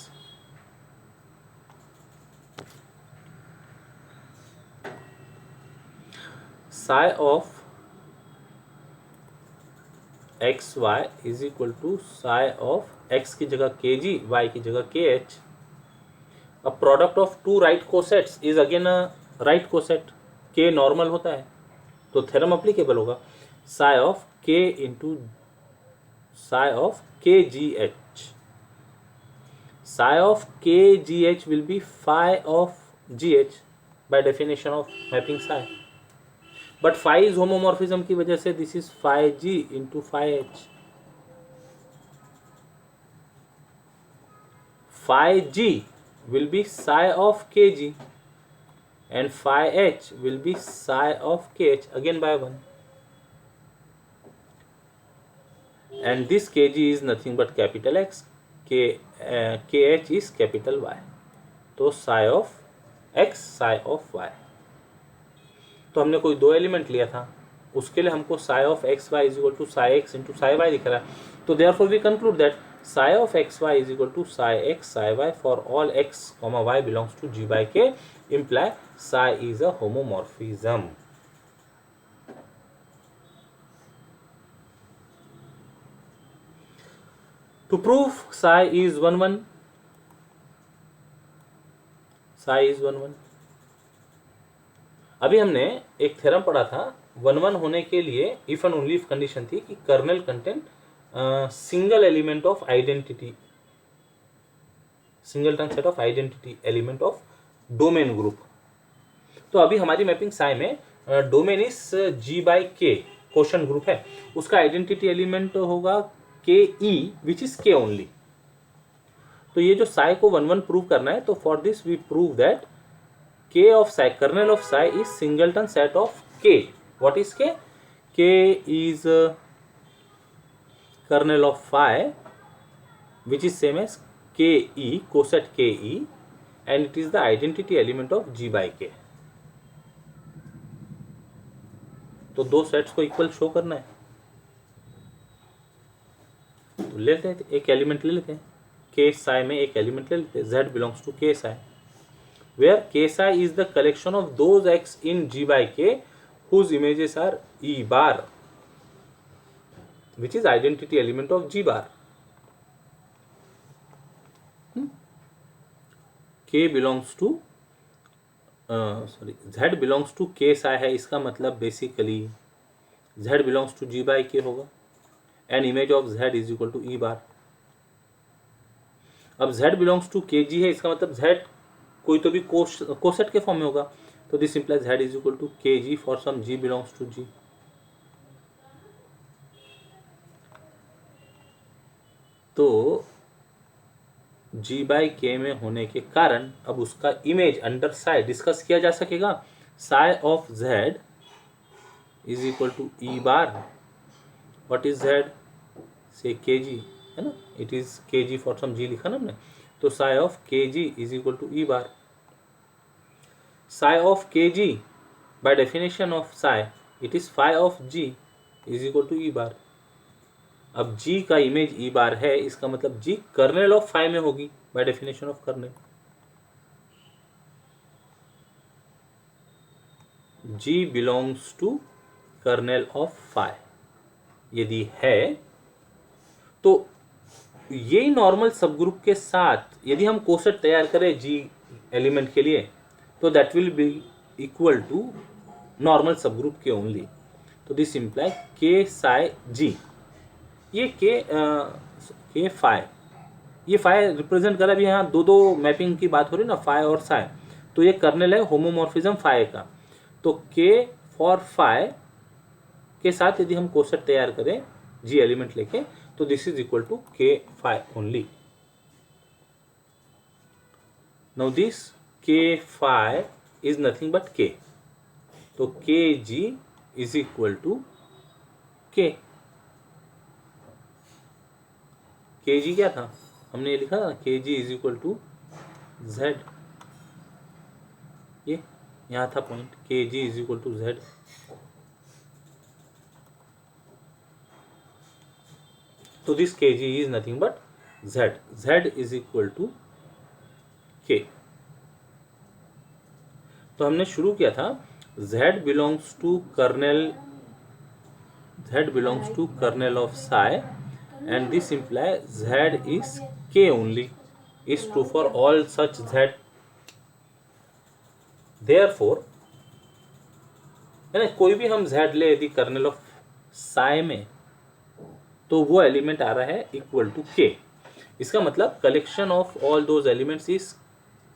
psi of X Y is equal to psi of X की जगह के जी, वाई की जगह के एच। अब product of two right cosets is again a right coset, K normal होता है, तो थ्योरम अप्लीकेबल होगा, psi of K into psi of K G H. Psi of kgh will be phi of gh by definition of mapping psi, but phi is homomorphism की वजह से this is phi g into phi h। phi g will be psi of kg and phi h will be psi of kh again by 1, and this kg is nothing but capital X, K H is capital Y, तो psi of X psi of Y. तो हमने कोई दो element लिया था, उसके लिए हमको psi of X Y is equal to psi X into psi Y दिख रहा है, तो therefore we conclude that psi of X Y is equal to psi X psi Y for all X comma Y belongs to G by K, imply psi is a homomorphism. To prove psi is 1 1, psi is 1 1। अभी हमने एक theorem पढ़ा था 1 1 होने के लिए if and only if condition थी कि kernel content single element of identity, singleton set of identity element of domain group. तो अभी हमारी मैपिंग साई में domain is G by K quotient group है, उसका आइडेंटिटी एलिमेंट होगा के ई विच इज के ओनली। तो ये जो साई को 1 1 प्रूव करना है, तो for this we prove that K of psi, kernel of psi is singleton set of K. What is K? K is kernel of phi which is same as K e, coset K e, and it is the identity element of G by K. तो दो sets को equal show करना है, तो लेते हैं एक element ले लेते हैं, के साई में एक एलिमेंट ले लेते हैं, z belongs to K psi, where K psi is the collection of those X in G by K whose images are e bar which is identity element of G bar. K belongs to z belongs to K psi है, इसका मतलब basically z belongs to G by K होगा, and image of z is equal to E bar. अब z belongs to K जी है, इसका मतलब z कोई तो भी कोसेट के फॉर्म में होगा, तो this implies z is equal to K g for some g belongs to g। तो g बाई के में होने के कारण अब उसका इमेज अंडर साइड डिस्कस किया जा सकेगा। Psi of z is equal to E bar, what is z, say K जी, है ना, इट इज के जी फॉर सम g लिखा ना हमने, तो psi of K g is equal to E bar. Psi of K g by definition of psi it is phi of g is equal to E bar. अब g का image ई bar है, इसका मतलब g kernel of phi में होगी by definition of kernel. g belongs to kernel of phi यदि है तो ये नॉर्मल सब ग्रुप के साथ यदि हम कोसेट तैयार करें g एलिमेंट के लिए, तो that will be equal to normal subgroup K only. तो दिस इंप्लाई के साई जी, ये के फाई, ये फाई रिप्रेजेंट कर रहा है। अभी यहाँ दो दो मैपिंग की बात हो रही है ना, फाई और साई, तो ये कर्नेल है होमोमॉर्फिज्म फाई का। तो के फॉर फाई के साथ यदि हम कोसेट तैयार करें जी एलिमेंट लेके, तो दिस इज इक्वल टू के फाई ओनली। नाउ दिस के फाई इज नथिंग बट के, तो के g is equal to K जी क्या था, हमने ये लिखा था K g is equal to z, ये यहाँ था point, K g is equal to z. तो this K g is nothing but z, z is equal to K. तो हमने शुरू किया था z belongs to kernel, z belongs to kernel of psi and this implies z is k only, is true for all such z। therefore है ना, कोई भी हम z ले यदि कर्नेल ऑफ साई में, तो वो एलिमेंट आ रहा है इक्वल टू k। इसका मतलब collection of all those elements is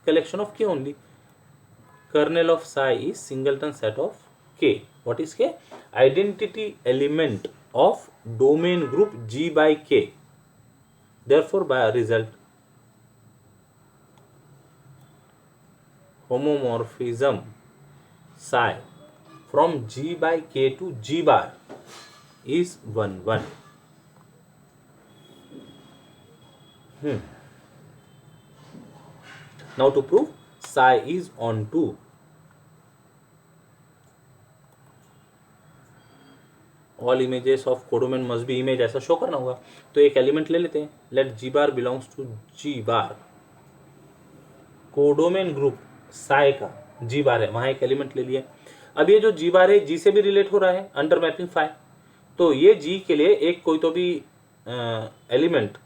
collection of k only. Kernel of psi is singleton set of k। What is k? Identity element of domain group G by K, therefore by a result homomorphism psi from G by K to G bar is 1 1। Now to prove psi is onto, all images of codomain must be image, ऐसा show करना होगा। तो एक element ले लेते हैं, let G bar belongs to ji bar, codomain group psi का G bar है, वहां एक एलिमेंट ले लिया। अब ये जो जी बार है जी से भी रिलेट हो रहा है अंडर मैपिंग फाई, तो ये जी के लिए एक कोई तो भी एलिमेंट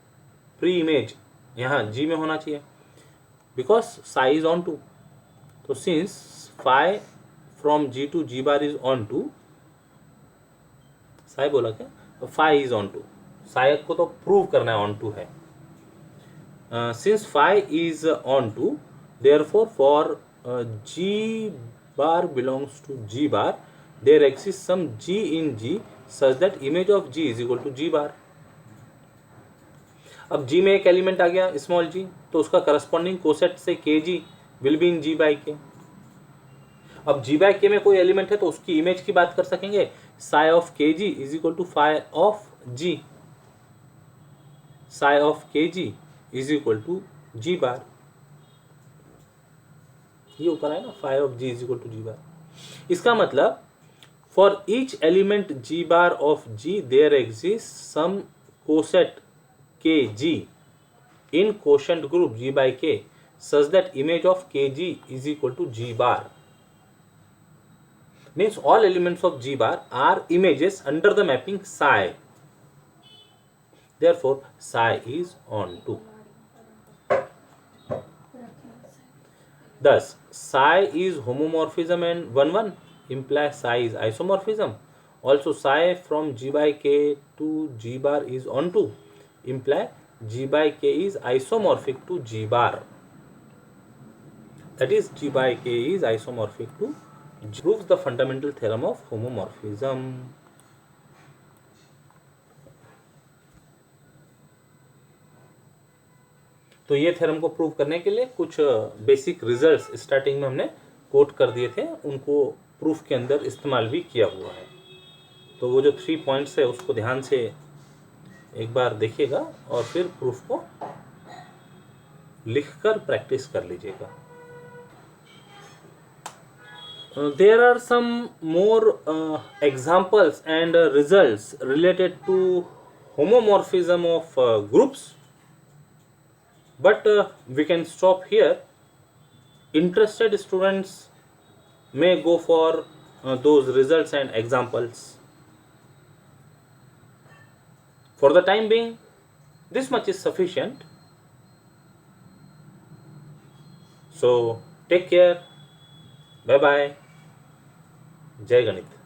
प्री इमेज यहाँ जी में होना चाहिए, because psi is onto. तो since phi from G to ji bar is onto, psi बोला क्या, तो phi is onto, psi को तो प्रूव करना है ऑन टू है। Since phi is onto, therefore for g bar belongs to ji bar, there exist some g in G such that image of g is equal to ji bar. अब G में एक element आ गया small जी, तो उसका corresponding coset से K g will be in G by K. अब जी by K में कोई एलिमेंट है तो उसकी इमेज की बात कर सकेंगे, psi of K g is equal to phi of g, psi of K g is equal to ji bar. ये ऊपर है ना, phi of g is equal to ji bar. इसका मतलब for each element g bar of G there exist some coset K g in quotient group G by K such that image of K g is equal to ji bar. Means all elements of G bar are images under the mapping psi. Therefore, psi is onto. Thus, psi is homomorphism and 1 1 implies psi is isomorphism. Also, psi from G by K to G bar is onto imply G by K is isomorphic to G bar. that is G by K is isomorphic to G. Proves the fundamental theorem of homomorphism. तो ये theorem को prove करने के लिए कुछ basic results starting में हमने coat कर दिए थे, उनको प्रूफ के अंदर इस्तेमाल भी किया हुआ है। तो वो जो 3 पॉइंट्स है उसको ध्यान से एक बार देखिएगा और फिर प्रूफ को लिखकर प्रैक्टिस कर लीजिएगा। There are some more examples and results related to homomorphism of groups, but we can stop here. Interested students may go for those results and examples. For the time being, this much is sufficient. So take care. Bye bye. Jai Ganit.